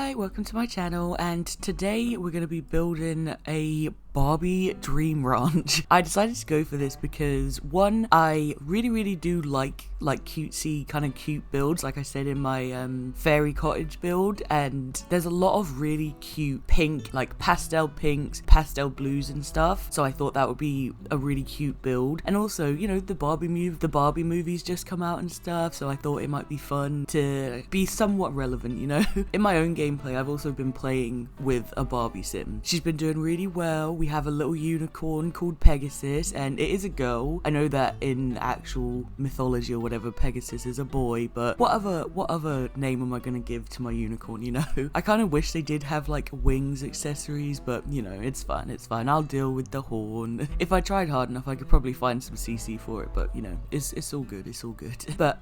Hi, welcome to my channel, and today we're going to be building a Barbie dream ranch. I decided to go for this because one, I really do like cutesy kind of cute builds, like I said in my fairy cottage build, and there's a lot of really cute pink, like pastel pinks, pastel blues and stuff, so I thought that would be a really cute build. And also, you know, the Barbie movies just come out and stuff, so I thought it might be fun to be somewhat relevant, you know. In my own gameplay, I've also been playing with a Barbie sim. She's been doing really well. We have a little unicorn called Pegasus, and it is a girl. I know that in actual mythology or whatever, Pegasus is a boy, but what other name am I gonna give to my unicorn, you know? I kind of wish they did have like wings accessories, but you know, it's fine. I'll deal with the horn. If I tried hard enough, I could probably find some CC for it, but you know, it's all good. But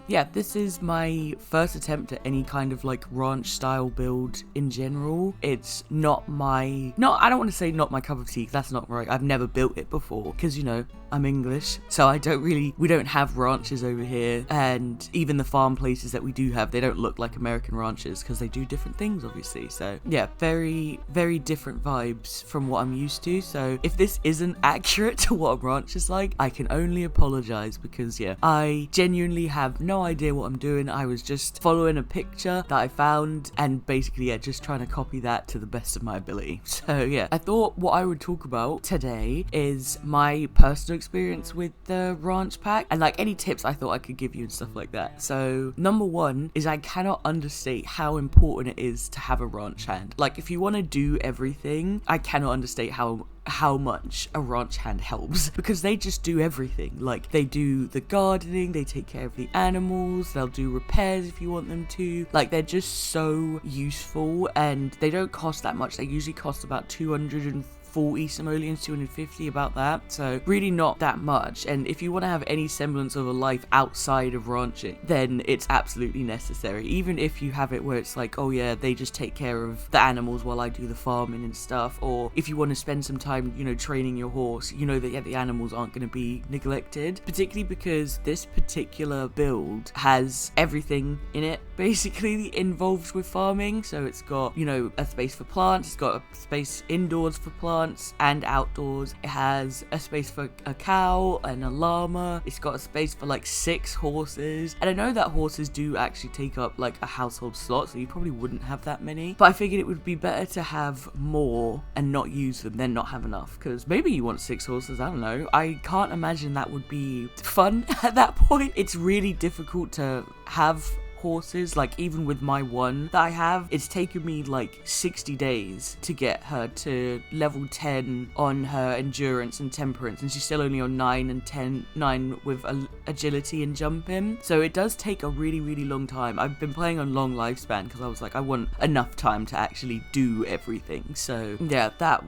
yeah, this is my first attempt at any kind of like ranch style build in general. It's I don't want to say not my cup of tea, that's not right. I've never built it before because, you know, I'm English, so we don't have ranches over here, and even the farm places that we do have, they don't look like American ranches because they do different things, obviously. So yeah, very different vibes from what I'm used to. So if this isn't accurate to what a ranch is like, I can only apologize, because yeah, I genuinely have no idea what I'm doing. I was just following a picture that I found and basically, yeah, just trying to copy that to the best of my ability. So yeah, I thought what I would talk about today is my personal experience with the ranch pack and like any tips I thought I could give you and stuff like that. So number one is I cannot understate how important it is to have a ranch hand. Like, if you want to do everything, I cannot understate how much a ranch hand helps, because they just do everything. Like, they do the gardening, they take care of the animals, they'll do repairs if you want them to. Like, they're just so useful, and they don't cost that much. They usually cost about 240 simoleons, 250, about that, so really not that much. And if you want to have any semblance of a life outside of ranching, then it's absolutely necessary. Even if you have it where it's like, oh yeah, they just take care of the animals while I do the farming and stuff, or if you want to spend some time, you know, training your horse, you know that yeah, the animals aren't going to be neglected, particularly because this particular build has everything in it basically involved with farming. So it's got, you know, a space for plants, it's got a space indoors for plants and outdoors, it has a space for a cow and a llama, it's got a space for like 6 horses, and I know that horses do actually take up like a household slot, so you probably wouldn't have that many, but I figured it would be better to have more and not use them than not have enough, because maybe you want 6 horses, I don't know. I can't imagine that would be fun at that point. It's really difficult to have horses. Like, even with my one that I have, it's taken me like 60 days to get her to level 10 on her endurance and temperance, and she's still only on 9 and 9 with agility and jumping, so it does take a really long time. I've been playing on long lifespan because I was like, I want enough time to actually do everything. So yeah, that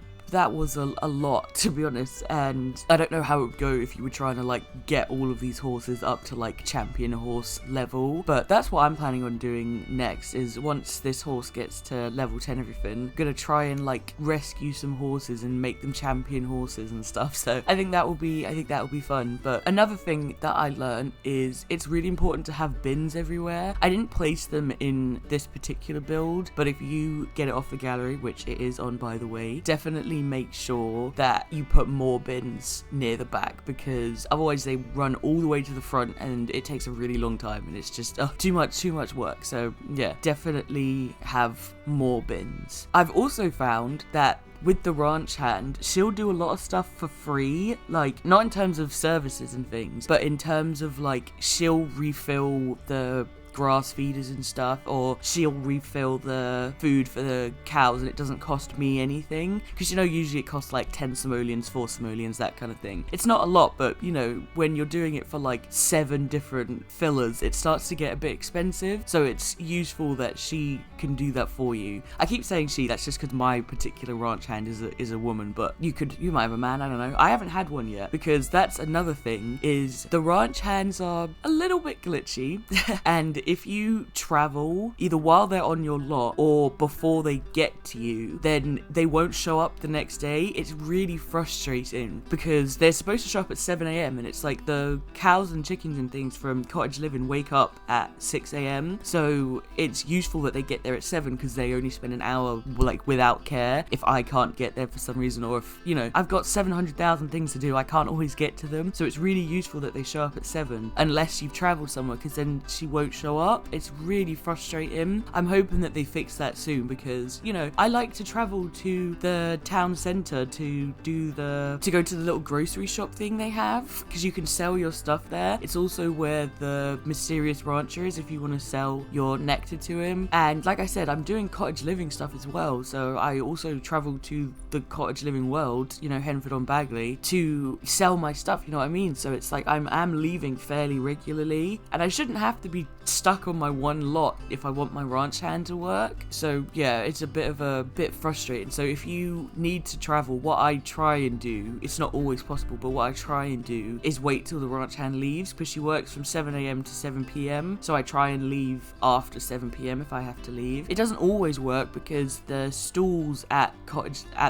was a lot, to be honest, and I don't know how it would go if you were trying to like get all of these horses up to like champion horse level, but that's what I'm planning on doing next. Is once this horse gets to level 10 everything, I'm gonna try and like rescue some horses and make them champion horses and stuff. So I think that will be fun. But another thing that I learned is it's really important to have bins everywhere. I didn't place them in this particular build, but if you get it off the gallery, which it is on by the way, definitely make sure that you put more bins near the back, because otherwise they run all the way to the front and it takes a really long time and it's just too much work. So yeah, definitely have more bins. I've also found that with the ranch hand, she'll do a lot of stuff for free, like not in terms of services and things, but in terms of like she'll refill the grass feeders and stuff, or she'll refill the food for the cows and it doesn't cost me anything, because you know, usually it costs like 10 simoleons, 4 simoleons, that kind of thing. It's not a lot, but you know, when you're doing it for like 7 different fillers, it starts to get a bit expensive, so it's useful that she can do that for you. I keep saying she, that's just because my particular ranch hand is a woman, but you might have a man, I don't know. I haven't had one yet, because that's another thing, is the ranch hands are a little bit glitchy and if you travel either while they're on your lot or before they get to you, then they won't show up the next day. It's really frustrating because they're supposed to show up at 7 a.m. and it's like the cows and chickens and things from cottage living wake up at 6 a.m. So it's useful that they get there at 7 because they only spend an hour like without care if I can't get there for some reason, or if, you know, I've got 700,000 things to do, I can't always get to them. So it's really useful that they show up at 7 unless you've traveled somewhere, because then she won't show up. It's really frustrating. I'm hoping that they fix that soon because, you know, I like to travel to the town centre to go to the little grocery shop thing they have, because you can sell your stuff there. It's also where the mysterious rancher is if you want to sell your nectar to him. And like I said, I'm doing cottage living stuff as well, so I also travel to the cottage living world, you know, Henford on Bagley, to sell my stuff, you know what I mean? So it's like I'm leaving fairly regularly, and I shouldn't have to be stuck on my one lot if I want my ranch hand to work. So yeah, it's a bit frustrating. So if you need to travel, what I try and do, it's not always possible, but what I try and do is wait till the ranch hand leaves, because she works from 7 a.m. to 7 p.m. So I try and leave after 7 p.m. if I have to leave. It doesn't always work because the stalls at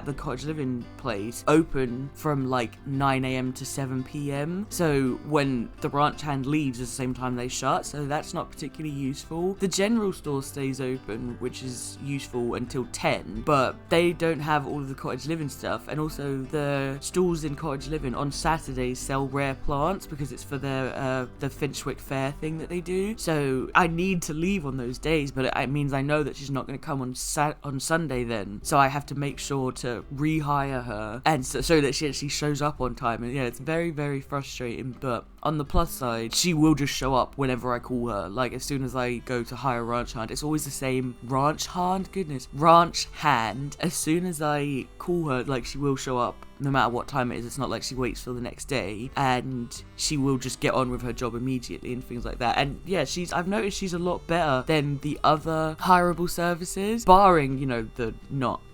the cottage living place open from like 9 a.m. to 7 p.m. So when the ranch hand leaves at the same time they shut, so that's not particularly useful. The general store stays open, which is useful until 10, but they don't have all of the cottage living stuff. And also the stalls in cottage living on Saturdays sell rare plants because it's for their the Finchwick Fair thing that they do. So I need to leave on those days, but it means I know that she's not going to come on Sunday then, so I have to make sure to rehire her, and so that she actually shows up on time. And yeah, it's very, very frustrating, but on the plus side, she will just show up whenever I call her. Like as soon as I go to hire a ranch hand, it's always the same ranch hand. As soon as I call her, like, she will show up no matter what time it is. It's not like she waits till the next day, and she will just get on with her job immediately and things like that. And yeah, I've noticed she's a lot better than the other hireable services, barring, you know, the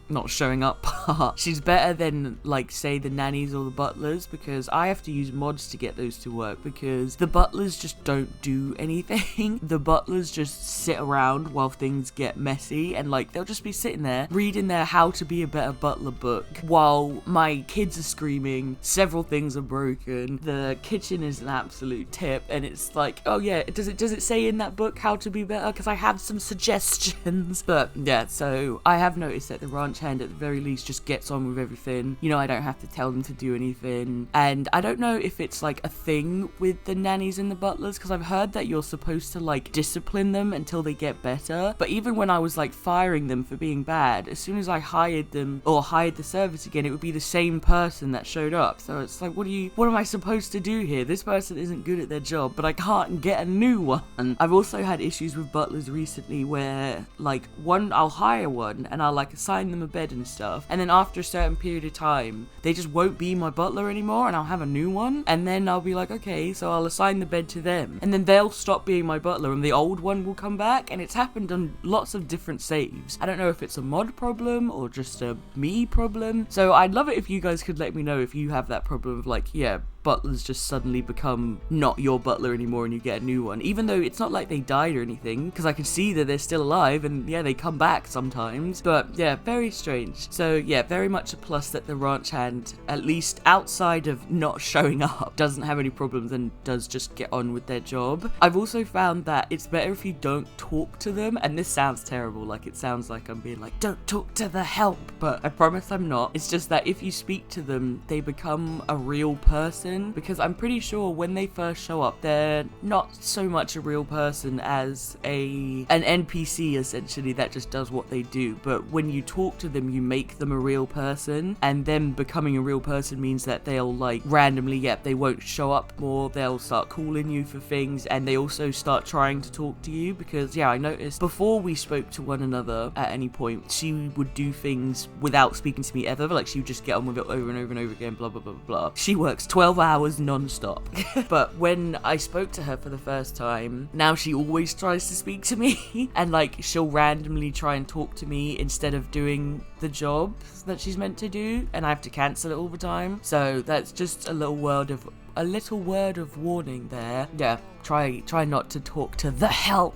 not showing up part. She's better than, like, say the nannies or the butlers, because I have to use mods to get those to work, because the butlers just don't do anything. The butlers just sit around while things get messy, and like they'll just be sitting there reading their how to be a better butler book while my kids are screaming, several things are broken, the kitchen is an absolute tip, and it's like, oh yeah, does it say in that book how to be better, because I have some suggestions. But yeah, so I have noticed that the ranch hand at the very least just gets on with everything. You know, I don't have to tell them to do anything. And I don't know if it's like a thing with the nannies and the butlers, because I've heard that you're supposed to like discipline them until they get better. But even when I was like firing them for being bad, as soon as I hired them or hired the service again, it would be the same person that showed up. So it's like, what am I supposed to do here? This person isn't good at their job, but I can't get a new one. I've also had issues with butlers recently where like I'll hire one and I'll like assign them a bed and stuff, and then after a certain period of time they just won't be my butler anymore, and I'll have a new one, and then I'll be like, okay, so I'll assign the bed to them, and then they'll stop being my butler and the old one will come back. And it's happened on lots of different saves. I don't know if it's a mod problem or just a me problem, so I'd love it if you guys could let me know if you have that problem of like, yeah, butlers just suddenly become not your butler anymore and you get a new one, even though it's not like they died or anything, because I can see that they're still alive, and yeah, they come back sometimes. But yeah, very strange. So yeah, very much a plus that the ranch hand, at least outside of not showing up, doesn't have any problems and does just get on with their job. I've also found that it's better if you don't talk to them, and this sounds terrible, like it sounds like I'm being like, don't talk to the help, but I promise I'm not. It's just that if you speak to them, they become a real person, because I'm pretty sure when they first show up, they're not so much a real person as an NPC essentially that just does what they do. But when you talk to them, you make them a real person, and them becoming a real person means that they'll like randomly, they won't show up more, they'll start calling you for things, and they also start trying to talk to you, because yeah, I noticed before we spoke to one another at any point, she would do things without speaking to me ever, like she would just get on with it over and over and over again, blah blah blah blah. She works 12 hours non-stop. But when I spoke to her for the first time, now she always tries to speak to me and like she'll randomly try and talk to me instead of doing the job that she's meant to do, and I have to cancel it all the time. So that's just a little world of a little word of warning there. Yeah, try not to talk to the help.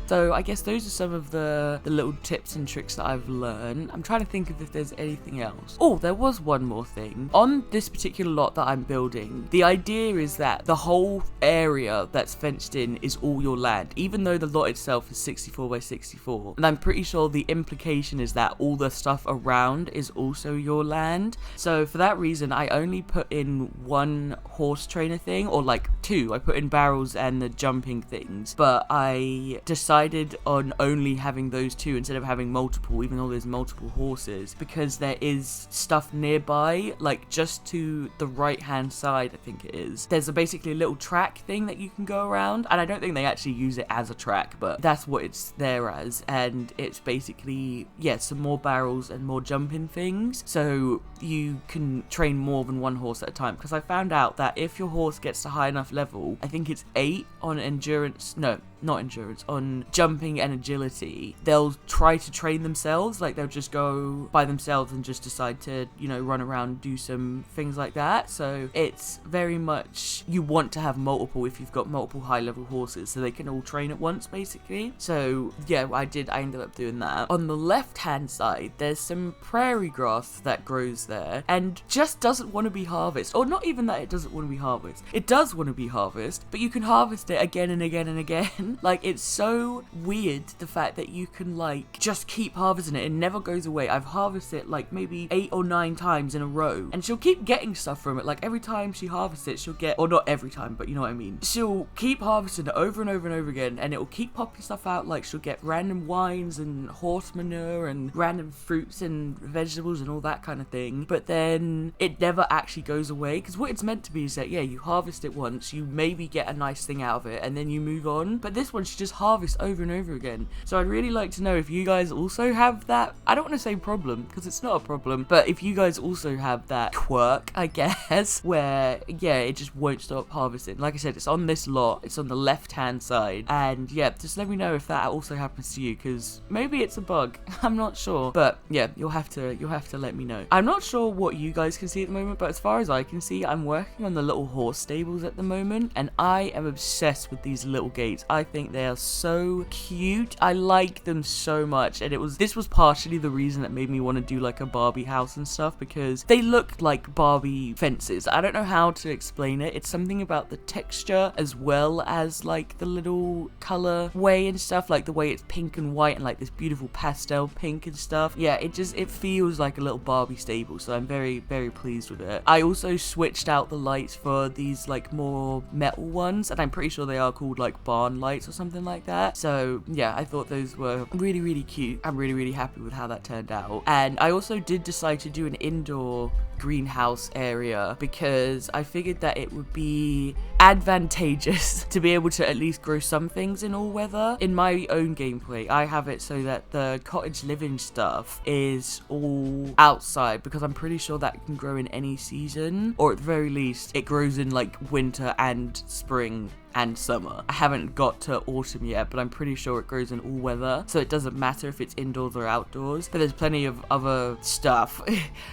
So I guess those are some of the little tips and tricks that I've learned. I'm trying to think of if there's anything else. Oh, there was one more thing. On this particular lot that I'm building, the idea is that the whole area that's fenced in is all your land, even though the lot itself is 64 by 64. And I'm pretty sure the implication is that all the stuff around is also your land. So for that reason, I only put in one horse trainer thing, or like two. I put in barrels and the jumping things, but I decided on only having those two instead of having multiple, even though there's multiple horses, because there is stuff nearby, like just to the right hand side, I think it is. There's basically a little track thing that you can go around, and I don't think they actually use it as a track, but that's what it's there as. And it's basically, yeah, some more barrels and more jumping things, so you can train more than one horse at a time. Because I found out that if your horse gets to high enough level, I think it's 8 on endurance, no, not endurance, on jumping and agility, they'll try to train themselves. Like, they'll just go by themselves and just decide to, you know, run around, do some things like that. So it's very much, you want to have multiple if you've got multiple high level horses, so they can all train at once, basically. So yeah, I ended up doing that. On the left hand side, there's some prairie grass that grows there and just doesn't want to be harvested. Or not even that it doesn't want to be harvested, it does want to be harvested, but you can harvest it again and again and again. Like, it's so weird, the fact that you can like just keep harvesting it. It never goes away. I've harvested it like maybe 8 or 9 times in a row, and she'll keep getting stuff from it. Like, every time she harvests it, she'll get, or not every time, but you know what I mean, she'll keep harvesting it over and over and over again, and it will keep popping stuff out. Like, she'll get random wines and horse manure and random fruits and vegetables and all that kind of thing, but then it never actually goes away. Because what it's meant to be is that, yeah, you harvest it once, you maybe get a nice thing out of it, and then you move on. But this one, she just harvests over and over again. So I'd really like to know if you guys also have that, I don't want to say problem, because it's not a problem, but if you guys also have that quirk, I guess, where, yeah, it just won't stop harvesting. Like I said, it's on this lot, it's on the left hand side, and yeah, just let me know if that also happens to you, because maybe it's a bug. I'm not sure, but yeah, you'll have to let me know. I'm not sure what you guys can see at the moment, but as far as I can see, I'm working on the little horse stables at the moment, and I am obsessed with these little gates. I think they are so cute. I like them so much, and this was partially the reason that made me want to do like a Barbie house and stuff, because they look like Barbie fences. I don't know how to explain it. It's something about the texture as well as like the little color way and stuff, like the way it's pink and white and like this beautiful pastel pink and stuff. Yeah, it feels like a little Barbie stable, so I'm very, very pleased with it. I also switched out the lights for these like more metal ones, and I'm pretty sure they are called like barn lights or something like that. So yeah, I thought those were really, really cute. I'm really, really happy with how that turned out. And I also did decide to do an indoor greenhouse area, because I figured that it would be advantageous to be able to at least grow some things in all weather. In my own gameplay, I have it so that the cottage living stuff is all outside, because I'm pretty sure that can grow in any season, or at the very least it grows in like winter and spring and summer. I haven't got to autumn yet, but I'm pretty sure it grows in all weather, so it doesn't matter if it's indoors or outdoors. But there's plenty of other stuff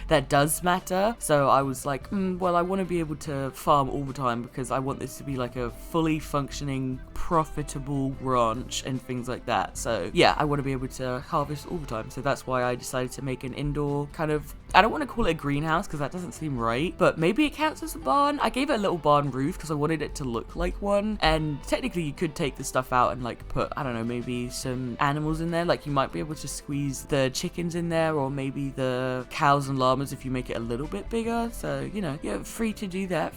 that does matter, so I was like, well, I want to be able to farm all the time, because I want this to be like a fully functioning, profitable ranch and things like that. So yeah, I want to be able to harvest all the time, so that's why I decided to make an indoor kind of, I don't want to call it a greenhouse because that doesn't seem right, but maybe it counts as a barn. I gave it a little barn roof because I wanted it to look like one. And technically you could take the stuff out and like put, I don't know, maybe some animals in there. Like, you might be able to squeeze the chickens in there, or maybe the cows and llamas if you make it a little bit bigger. So, you know, you're free to do that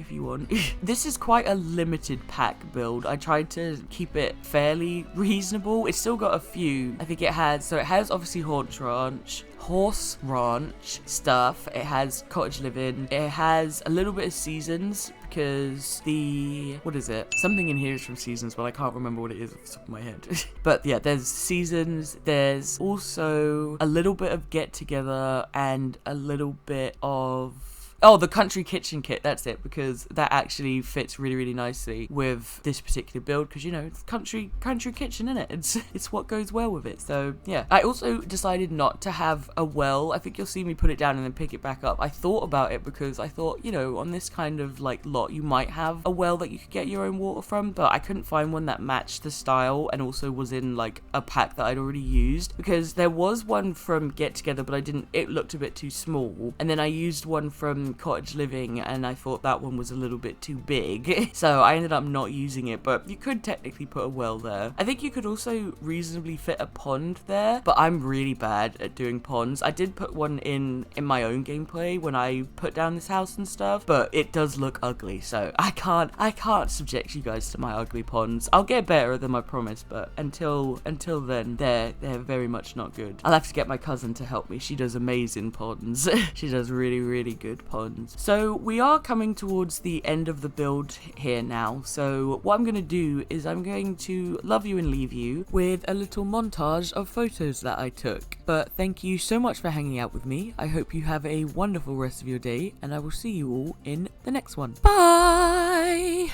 if you want. This is quite a limited pack build. I tried to keep it fairly reasonable. It's still got a few. I think it has obviously horse ranch stuff, it has cottage living, it has a little bit of seasons, because something in here is from seasons, but I can't remember what it is off the top of my head. But yeah, there's seasons, there's also a little bit of get together and a little bit of Oh, the country kitchen kit, that's it, because that actually fits really, really nicely with this particular build, because, you know, it's country kitchen, innit? It's what goes well with it. So, yeah. I also decided not to have a well. I think you'll see me put it down and then pick it back up. I thought about it because I thought, you know, on this kind of, like, lot, you might have a well that you could get your own water from, but I couldn't find one that matched the style and also was in, like, a pack that I'd already used, because there was one from Get Together, but it looked a bit too small, and then I used one from Cottage Living, and I thought that one was a little bit too big, so I ended up not using it. But you could technically put a well there. I think you could also reasonably fit a pond there, but I'm really bad at doing ponds. I did put one in my own gameplay when I put down this house and stuff, but it does look ugly, so I can't subject you guys to my ugly ponds. I'll get better at them, I promise, but until then, they're very much not good. I'll have to get my cousin to help me. She does amazing ponds. She does really, really good ponds. So we are coming towards the end of the build here now. So what I'm going to do is I'm going to love you and leave you with a little montage of photos that I took. But thank you so much for hanging out with me. I hope you have a wonderful rest of your day, and I will see you all in the next one. Bye!